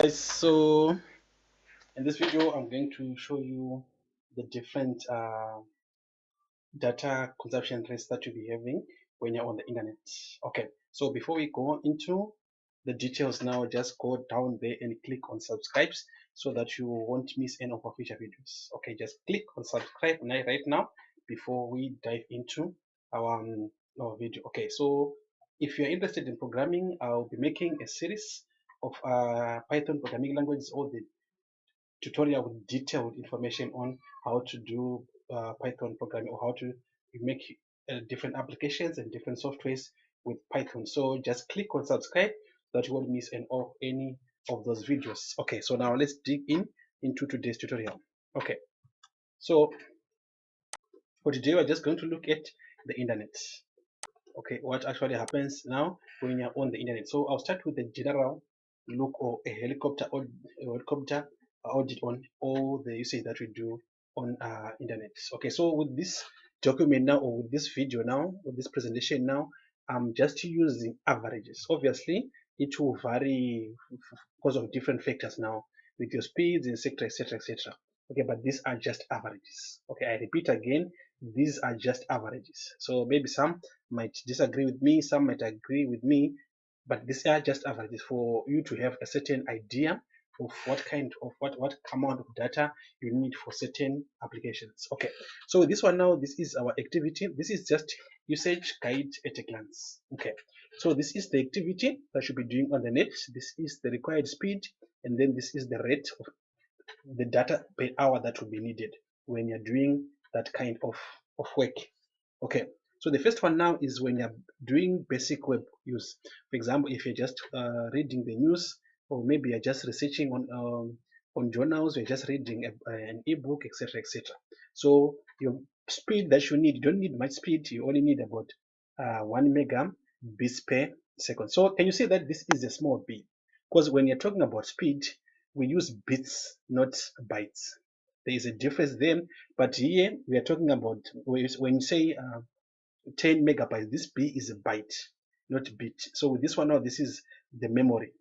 So in this video I'm going to show you the different data consumption rates that you'll be having when you're on the internet. Okay, so before we go into the details now, just go down there and click on subscribes so that you won't miss any of our future videos. Okay, just click on subscribe right now before we dive into our video. Okay, so if you're interested in programming, I'll be making a series of Python programming languages, all the tutorial with detailed information on how to do Python programming or how to make different applications and different softwares with Python. So just click on subscribe so that you won't miss any of those videos. Okay, so now let's dig into today's tutorial. Okay, so for today we're just going to look at the internet. Okay, what actually happens now when you're on the internet. So I'll start with the general look or a helicopter audit on all the usage that we do on internet. Okay, so with this document now, or with this video now, with this presentation now, I'm just using averages. Obviously it will vary because of different factors now with your speeds, etc, etc, etc. Okay, but these are just averages. Okay, I repeat again, these are just averages. So maybe some might disagree with me, some might agree with me, but these are just averages for you to have a certain idea of what amount of data you need for certain applications. Okay, so this one now, this is our activity. This is just usage guide at a glance. Okay, so this is the activity that should be doing on the net. This is the required speed, and then this is the rate of the data per hour that will be needed when you're doing that kind of work. Okay, so the first one now is when you're doing basic web use. For example, if you're just reading the news, or maybe you're just researching on journals, you're just reading an ebook, etc, etc. So your speed that you need, you don't need much speed, you only need about 1 megabits per second. So can you see that this is a small bit? Because when you're talking about speed, we use bits, not bytes. There is a difference there, but here we are talking about when you say 10 megabytes, this B is a byte, not bit. So with this one now, this is the memory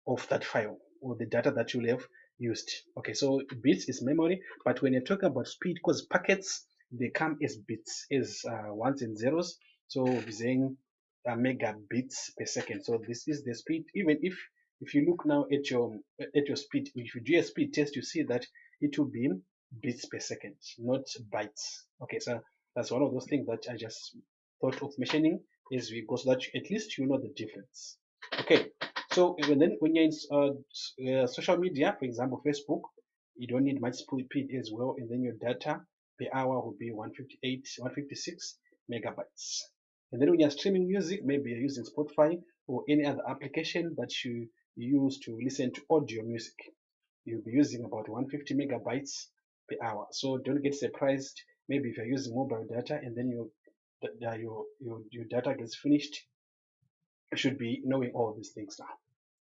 of that file or the data that you'll have used. Okay, so bits is memory, but when you're talking about speed, because packets, they come as bits, as ones and zeros. So we're saying megabits per second. So this is the speed. Even if you look now at your speed, if you do a speed test, you see that it will be bits per second, not bytes. Okay, so that's one of those things that I just thought of mentioning as we go, so that at least you know the difference. Okay, so when you're in social media, for example, Facebook, you don't need much speed as well, and then your data per hour will be 158, 156 megabytes. And then when you're streaming music, maybe you're using Spotify or any other application that you use to listen to audio music, you'll be using about 150 megabytes per hour. So don't get surprised. Maybe if you're using mobile data and then your data gets finished, you should be knowing all these things now.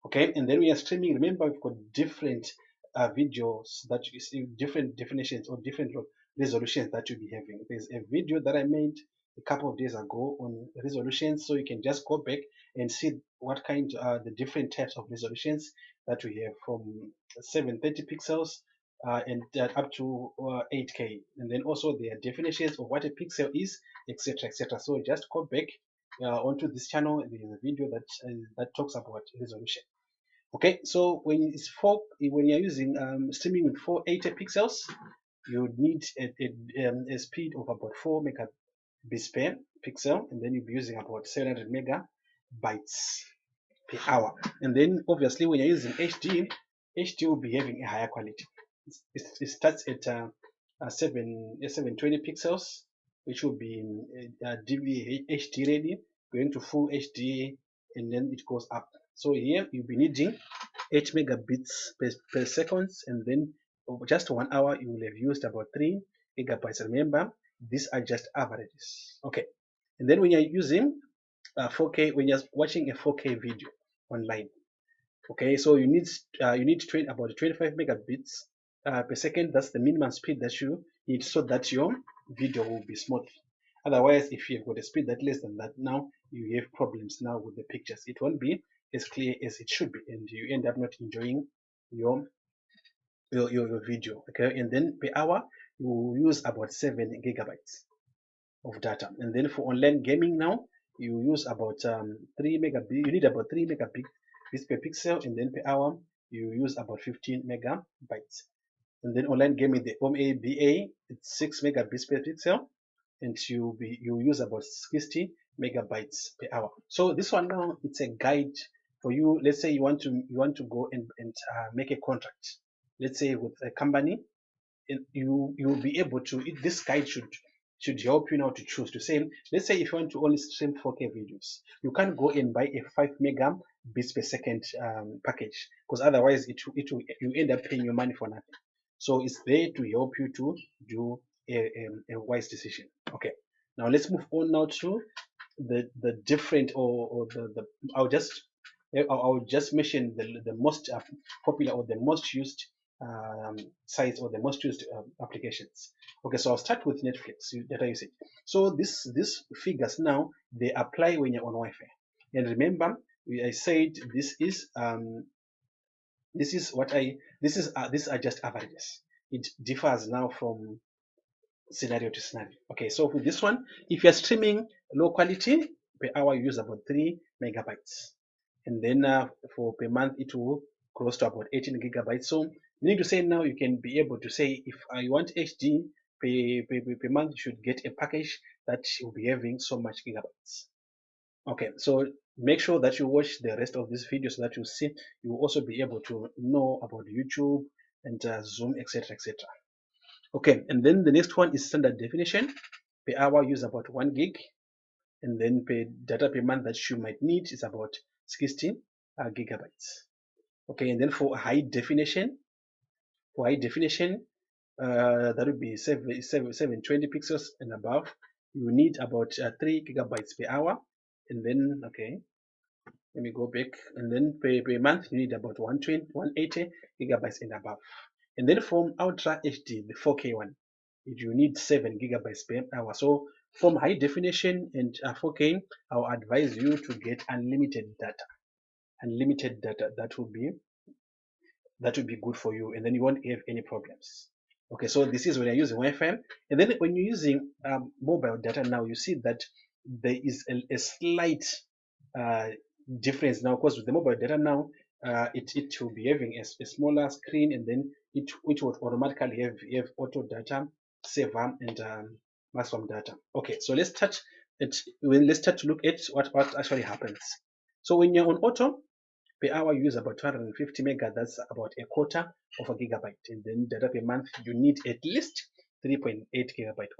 Okay, and then we are streaming. Remember, we've got different videos that you see, different definitions or different resolutions that you'll be having. There's a video that I made a couple of days ago on resolutions, so you can just go back and see what kind the different types of resolutions that we have, from 730 pixels and up to 8K, and then also there are definitions of what a pixel is, etc, etc. So just go back onto this channel. There is a video that talks about resolution. Okay, so when you're using streaming with 480 pixels, you need a speed of about 4 megabits per pixel, and then you'll be using about 700 megabytes per hour. And then obviously when you're using HD will be having a higher quality. It starts at 720 pixels, which will be DV HD ready, going to full HD, and then it goes up. So here you'll be needing 8 megabits per second, and then over just 1 hour you will have used about 3 gigabytes. Remember, these are just averages. Okay, and then when you're using 4K, when you're watching a 4K video online, okay, so you need about 25 megabits per second. That's the minimum speed that you need, so that your video will be smooth. Otherwise, if you've got a speed that less than that, now you have problems now with the pictures. It won't be as clear as it should be, and you end up not enjoying your your video. Okay, and then per hour you use about 7 GB of data. And then for online gaming now, you use about 3 megabit. You need about 3 megabits per pixel, and then per hour you use about 15 megabytes. And then online gaming, the OMABA, it's 6 megabits per pixel, and you use about 60 megabytes per hour. So this one now, it's a guide for you. Let's say you want to go and make a contract, let's say with a company, and you will be able to, this guide should help you now to choose, to say, let's say if you want to only stream 4K videos, you can't go and buy a 5 megabits per second package, because otherwise you end up paying your money for nothing. So it's there to help you to do a wise decision. Okay, now let's move on now to the different, or the I'll just mention the most popular, or the most used sites, or the most used applications. Okay, so I'll start with Netflix data usage. So this figures now, they apply when you're on Wi-Fi. And remember, I said these are just averages. It differs now from scenario to scenario. Okay, so for this one, if you're streaming low quality, per hour you use about 3 megabytes, and then for per month it will close to about 18 gigabytes. So you need to say now, you can be able to say, if I want HD per month, you should get a package that will be having so much gigabytes. Okay, so make sure that you watch the rest of this video, so that you see, you will also be able to know about YouTube and Zoom, etc., etc. Okay, and then the next one is standard definition. Per hour use about 1 gig, and then per data per month that you might need is about 16 gigabytes. Okay, and then for high definition, that would be 720 pixels and above, you need about 3 gigabytes per hour. And then, okay, let me go back, and then per month you need about 180 gigabytes and above. And then from Ultra HD, the 4K one, you need 7 gigabytes per hour. So from high definition and 4K, I'll advise you to get unlimited data. Unlimited data, that will be good for you, and then you won't have any problems. Okay, so this is when you're using Wi-Fi. And then when you're using mobile data now, you see that there is a slight difference now, because with the mobile data now, it will be having a smaller screen, and then it will automatically have auto data saver and maximum data. Okay, so let's start to look at what actually happens. So when you're on auto, per hour you use about 250 mega, that's about a quarter of a gigabyte. And then data per month, you need at least 3.8 gigabyte.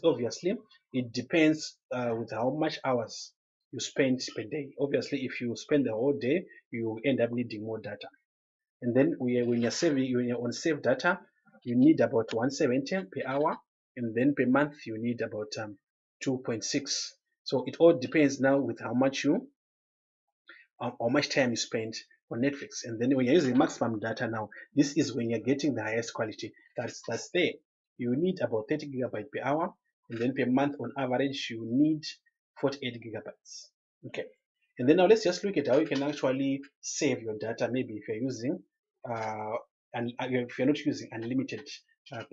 Obviously it depends with how much hours you spend per day. Obviously if you spend the whole day, you end up needing more data. And then when you're on save data, you need about 170 per hour, and then per month you need about 2.6. So it all depends now with how much time you spend on Netflix. And then when you're using maximum data now, this is when you're getting the highest quality. That's there. You need about 30 gigabytes per hour, and then per month on average you need 48 gigabytes. Okay. And then now let's just look at how you can actually save your data. Maybe if you're using and if you're not using unlimited,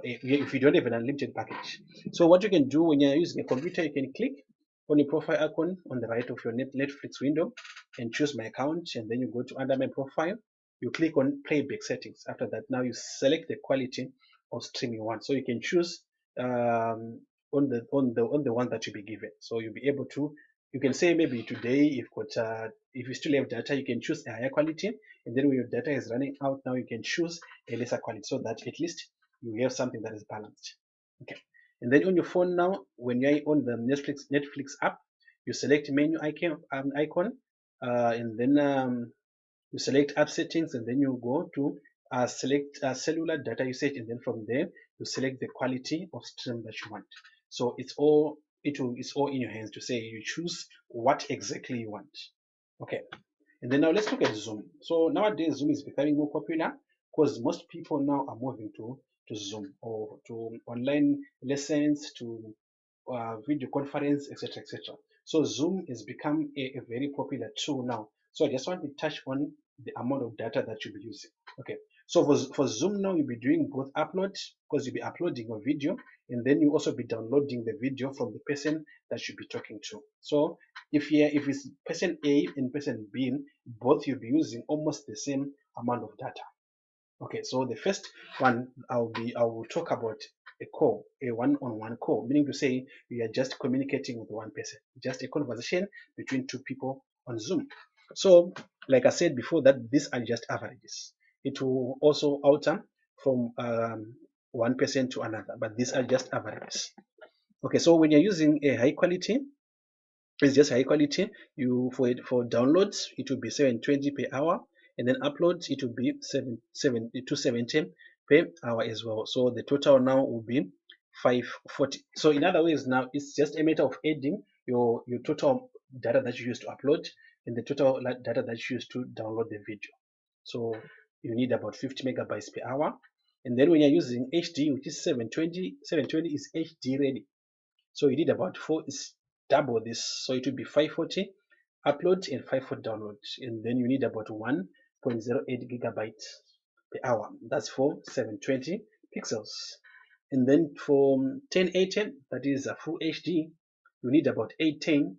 if you don't have an unlimited package. So what you can do when you're using a computer, you can click on your profile icon on the right of your Netflix window and choose my account, and then you go to under my profile, you click on playback settings. After that, now you select the quality of stream you want. So you can choose on the one that you'll be given. So you'll be able to, you can say maybe today if you still have data, you can choose a higher quality, and then when your data is running out, now you can choose a lesser quality, so that at least you have something that is balanced. Okay. And then on your phone now, when you're on the Netflix app, you select menu icon, and then you select app settings, and then you go to select cellular data usage, and then from there you select the quality of stream that you want. So it's all in your hands to say, you choose what exactly you want. Okay. And then now let's look at Zoom. So nowadays Zoom is becoming more popular, because most people now are moving to Zoom, or to online lessons, to video conference, etc., etc. So Zoom has become a very popular tool now So I just want to touch on the amount of data that you'll be using. Okay, so for Zoom now, you'll be doing both upload, because you'll be uploading a video, and then you also be downloading the video from the person that you'll be talking to. So if it's person A and person B, both you'll be using almost the same amount of data. Okay, so the first one I will talk about a call, a one-on-one call, meaning to say you are just communicating with one person, just a conversation between two people on Zoom. So, like I said before, that these are just averages. It will also alter from one person to another, but these are just averages. Okay, so when you're using a high quality, it's just high quality. You for downloads it will be 720 per hour, and then uploads it will be 270 per hour as well. So the total now will be 540. So in other ways, now it's just a matter of adding your total data that you use to upload and the total data that you use to download the video. So you need about 50 megabytes per hour. And then when you're using HD, which is 720 is HD ready. So you need about four, is double this. So it will be 540 upload and 540 download. And then you need about 1.08 gigabytes per hour. That's for 720 pixels. And then for 1080, that is a full HD, you need about 810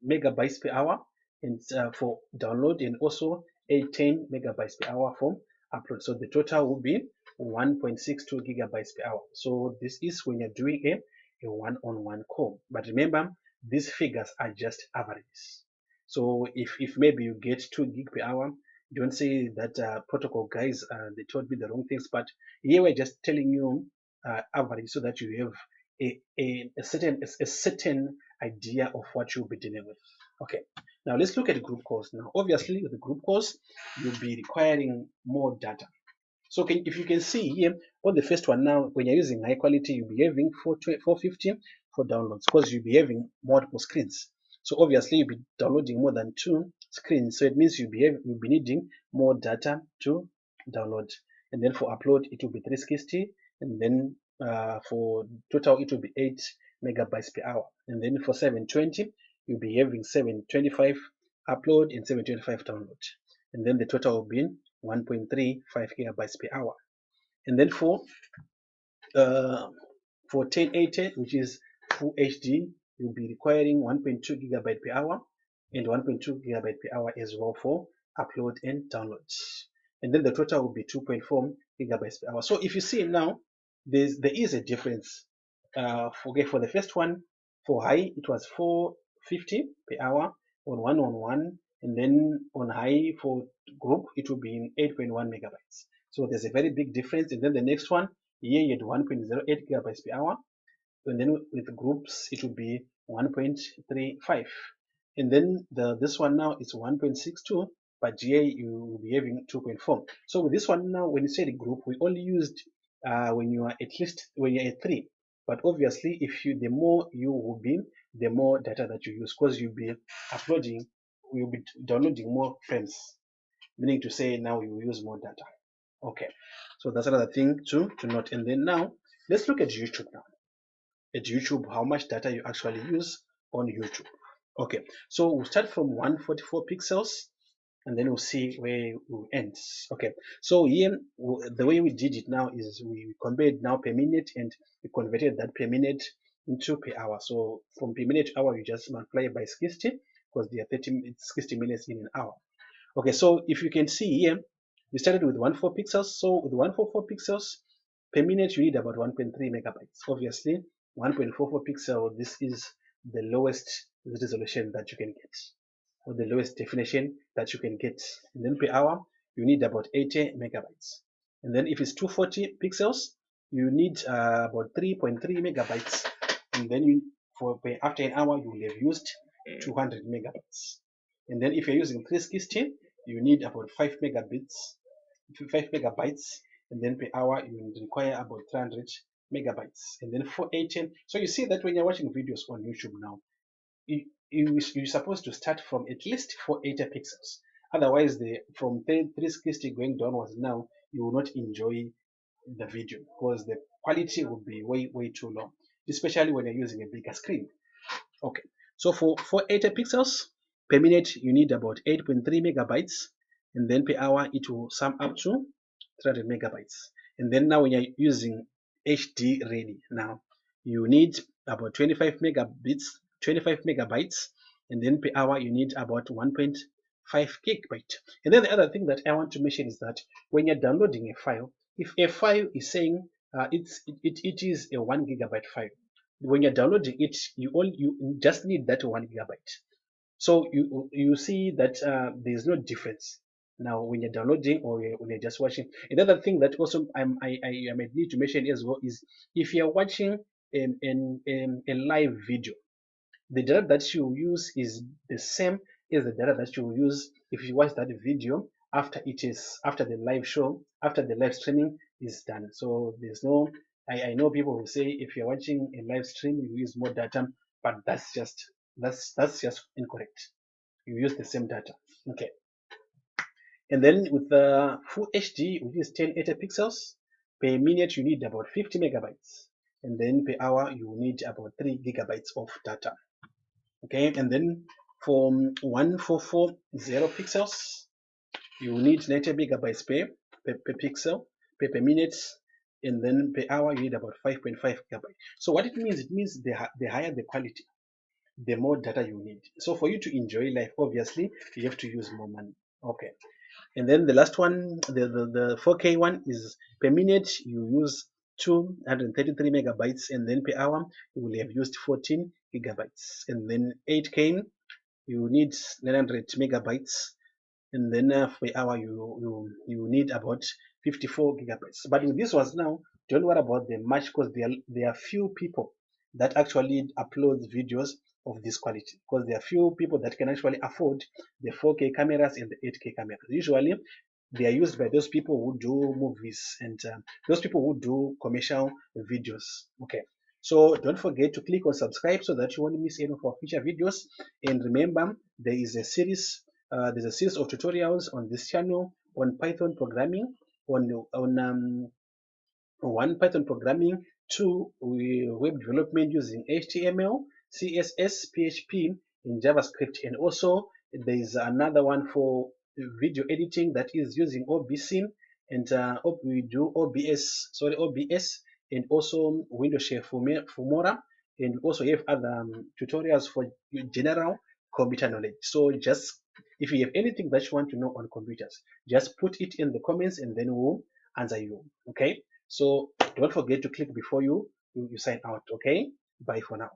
megabytes per hour, and for download, and also 810 megabytes per hour for upload. So the total will be 1.62 gigabytes per hour. So this is when you're doing a one-on-one call. But remember, these figures are just averages. So if maybe you get 2 gig per hour, don't say that protocol guys they told me the wrong things. But here we're just telling you average, so that you have a certain idea of what you'll be dealing with. Okay, now let's look at group calls. Now obviously with the group calls you'll be requiring more data. So if you can see here on the first one, now when you're using high quality you'll be having 450 for downloads, because you'll be having multiple screens. So obviously you'll be downloading more than 2 screens, so it means you'll be needing more data to download. And then for upload it will be 360, and then for total it will be 8 megabytes per hour. And then for 720 you'll be having 725 upload and 725 download, and then the total will be 1.35 gigabytes per hour. And then for 1080, which is full HD, you'll be requiring 1.2 gigabyte per hour and 1.2 gigabyte per hour as well for upload and downloads. And then the total will be 2.4 gigabytes per hour. So if you see now, there is a difference. For the first one, for high, it was 450 per hour on one-on-one, and then on high for group, it will be in 8.1 megabytes. So there's a very big difference. And then the next one, here you had 1.08 gigabytes per hour, and then with groups it will be 1.35. And then this one now is 1.62, but GA you will be having 2.4. So with this one now, when you say the group, we only used when you are when you're at 3. But obviously, the more you will be, the more data that you use, because you'll be downloading more frames, meaning to say now you will use more data. Okay, so that's another thing to note. And then now let's look at YouTube now. At YouTube, how much data you actually use on YouTube. Okay, so we'll start from 144 pixels, and then we'll see where we'll end. Okay, so here the way we did it now is we compared now per minute, and we converted that per minute into per hour. So from per minute to hour, you just multiply by 60, because they are 60 minutes in an hour. Okay, so if you can see here, we started with 144 pixels. So with 144 pixels per minute, you need about 1.3 megabytes. Obviously, 1.44 pixel, this is the lowest resolution that you can get, or the lowest definition that you can get. And then per hour, you need about 80 megabytes. And then if it's 240 pixels, you need about 3.3 megabytes. And then after an hour, you will have used 200 megabytes. And then if you're using 360, you need about 5 megabytes, and then per hour you require about 300 megabytes. And then 480. So you see that when you're watching videos on YouTube now, you're supposed to start from at least 480 pixels. Otherwise, from 360 going downwards, now you will not enjoy the video, because the quality will be way too low, especially when you're using a bigger screen. Okay, so for 480 pixels, Per minute you need about 8.3 megabytes, and then per hour it will sum up to 300 megabytes. And then now when you're using HD ready, now you need about 25 megabytes, and then per hour you need about 1.5 gigabyte. And then the other thing that I want to mention is that when you're downloading a file, if a file is saying it is a 1 gigabyte file, when you're downloading it, you just need that 1 gigabyte. So you see that there is no difference now when you're downloading or when you're just watching. Another thing that also I might need to mention as well is if you're watching a live video, the data that you use is the same as the data that you use if you watch that video after the live show, after the live streaming is done. So there's no, I know people will say if you're watching a live stream you use more data, but that's just incorrect. You use the same data. Okay. And then with the full HD, which is 1080 pixels, per minute you need about 50 megabytes, and then per hour you need about 3 gigabytes of data. Okay, and then for 1440 pixels, you need 90 megabytes per pixel per minute, and then per hour you need about 5.5 gigabytes. So what it means the higher the quality, the more data you need. So for you to enjoy life, obviously you have to use more money. Okay. And then the last one, the 4K one, is per minute you use 233 megabytes, and then per hour you will have used 14 gigabytes. And then 8K you need 900 megabytes, and then per hour you need about 54 gigabytes. But with this ones now, don't worry about them much because there are few people that actually upload videos of this quality, because there are few people that can actually afford the 4K cameras and the 8K cameras. Usually they are used by those people who do movies and those people who do commercial videos. Okay, so don't forget to click on subscribe so that you won't miss any of our future videos. And remember, there's a series of tutorials on this channel on Python programming, on one, Python programming; two, web development using HTML, CSS, PHP, and JavaScript. And also there is another one for video editing that is using OBS, and we do OBS, and also Windows Share Fumora, and also have other tutorials for general computer knowledge. So just if you have anything that you want to know on computers, just put it in the comments and then we'll answer you. Okay, so don't forget to click before you sign out. Okay, bye for now.